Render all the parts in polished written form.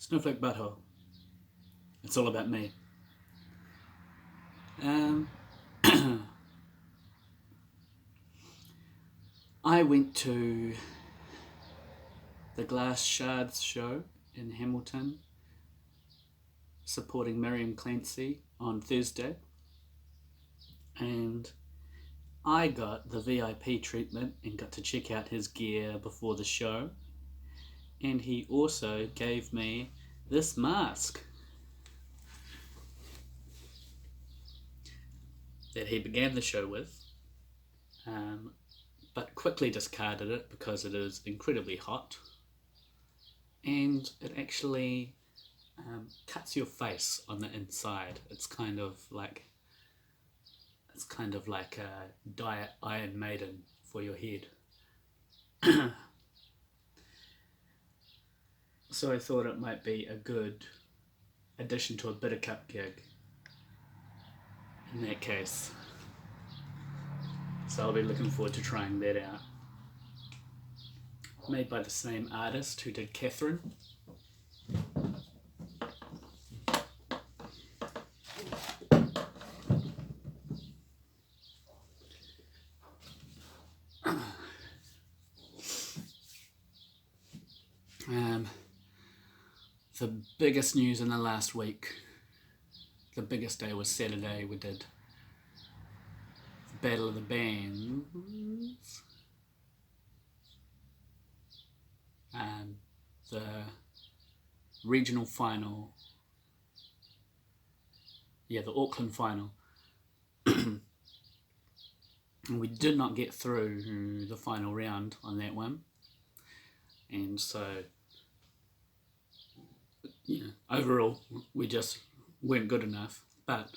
Snowflake Butthole. It's all about me. Um, I went to the Glass Shards show in Hamilton, supporting Miriam Clancy on Thursday, and I got the VIP treatment and got to check out his gear before the show, and he also gave me this mask that he began the show with, but quickly discarded it because it is incredibly hot and it actually cuts your face on the inside. It's kind of like a Diet Iron Maiden for your head. So I thought it might be a good addition to a Bittercup gig in that case. So I'll be looking forward to trying that out. Made by the same artist who did Catherine. The biggest news in the last week, the biggest day was Saturday. We did the Battle of the Bands, the regional final, the Auckland final. And we did not get through the final round on that one, and so overall we just weren't good enough. But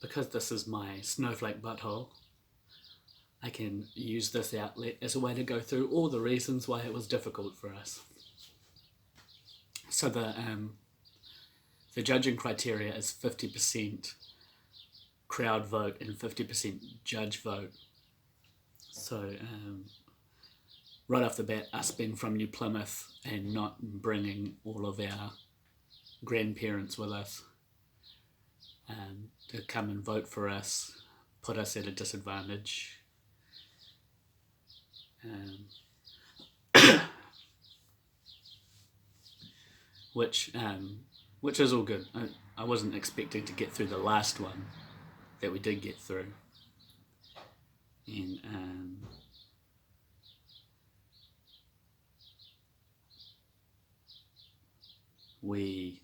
because this is my Snowflake Butthole, I can use this outlet as a way to go through all the reasons why it was difficult for us. So the judging criteria is 50% crowd vote and 50% judge vote. So right off the bat, us being from New Plymouth and not bringing all of our grandparents with us to come and vote for us put us at a disadvantage. Which is all good. I wasn't expecting to get through the last one that we did get through, and we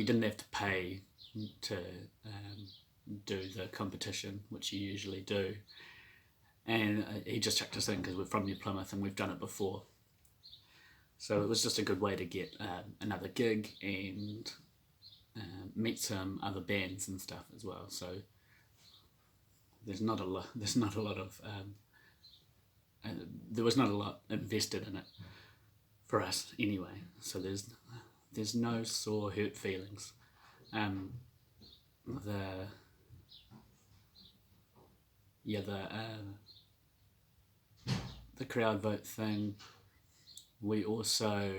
didn't have to pay to do the competition, which you usually do, and he just chucked us in because we're from New Plymouth and we've done it before. So it was just a good way to get another gig and meet some other bands and stuff as well. So there was not a lot invested in it for us anyway. So there's no sore hurt feelings. The crowd vote thing, we also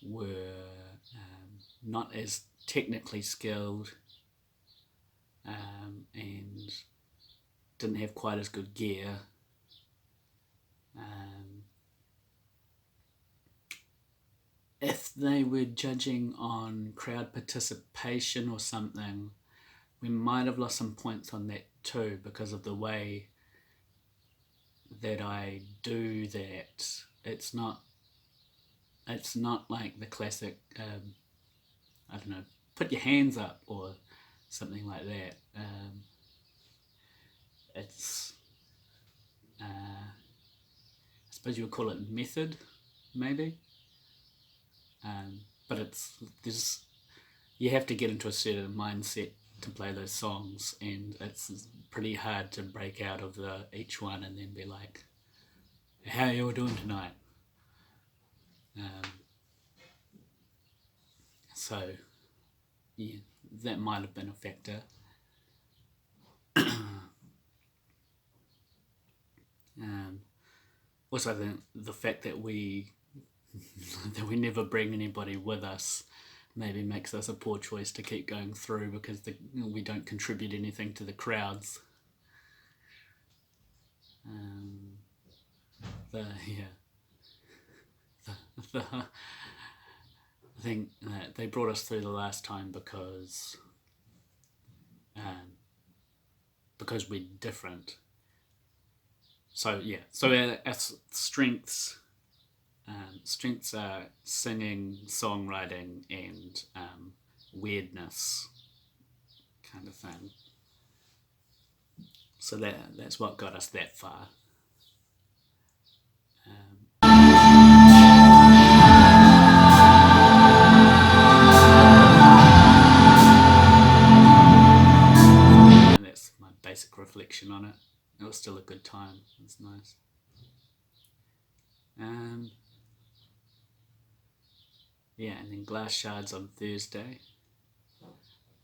were not as technically skilled and didn't have quite as good gear. If they were judging on crowd participation or something, we might have lost some points on that too, because of the way that I do that. It's not like the classic I don't know, put your hands up or something like that. It's I suppose you would call it method, maybe, but you have to get into a certain mindset to play those songs, and it's pretty hard to break out of each one and then be like, how you all doing tonight? So yeah, that might have been a factor. also the fact that we never bring anybody with us maybe makes us a poor choice to keep going through, because we don't contribute anything to the crowds. I think that they brought us through the last time because we're different. So our strengths are singing, songwriting, and weirdness kind of thing. So that's what got us that far. And that's my basic reflection on it. It was still a good time. It was nice. And then Glass Shards on Thursday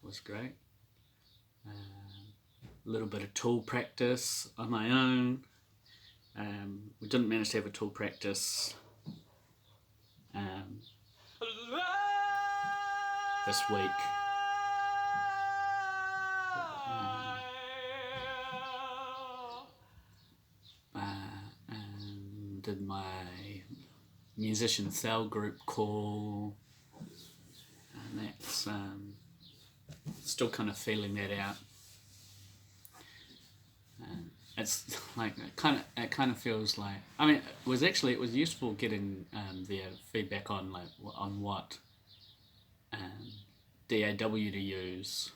was great. A little bit of tool practice on my own. We didn't manage to have a tool practice this week. And did my musician cell group call, and that's still kind of feeling that out. It's like it kind of feels like, I mean, it was useful getting their feedback on what DAW to use.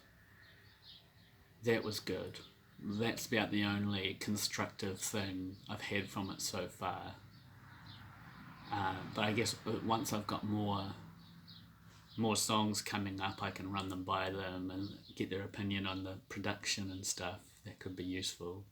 That was good. That's about the only constructive thing I've had from it so far. But I guess once I've got more songs coming up, I can run them by them and get their opinion on the production and stuff. That could be useful.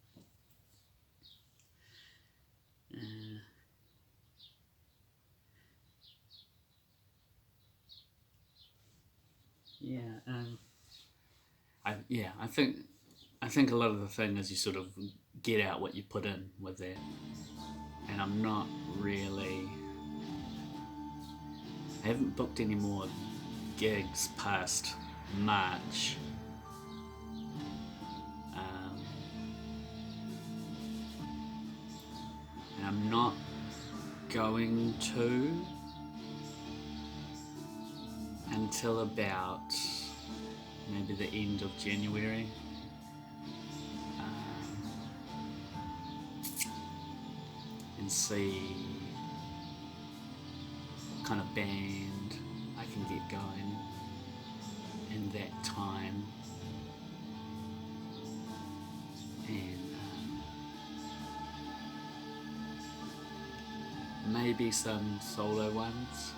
I think a lot of the thing is you sort of get out what you put in with that, and I haven't booked any more gigs past March. And I'm not going to until about maybe the end of January. And see what kind of band I can get going in that time. And maybe some solo ones,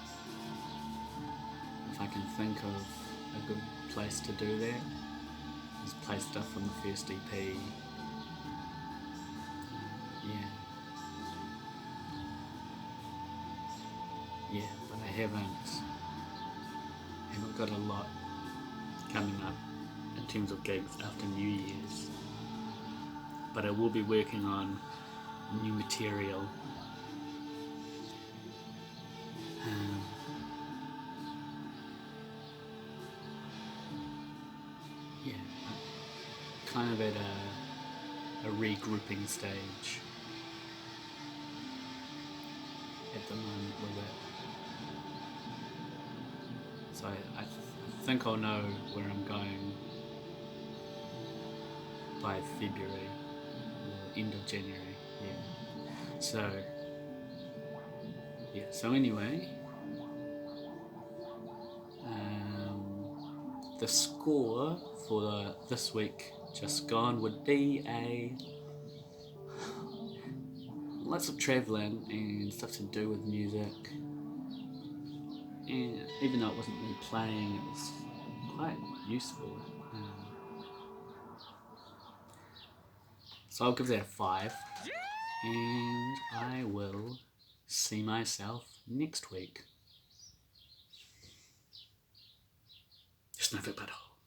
if I can think of a good place to do that. Just play stuff from the first EP. But I haven't got a lot coming up in terms of gigs after New Year's. But I will be working on new material. Kind of at a regrouping stage at the moment with it. So I think I'll know where I'm going by February or end of January. So anyway, the score for this week just gone would be lots of travelling and stuff to do with music, and even though it wasn't me playing, it was quite useful. So I'll give that a 5, and I will see myself next week. Snowflake Butthole.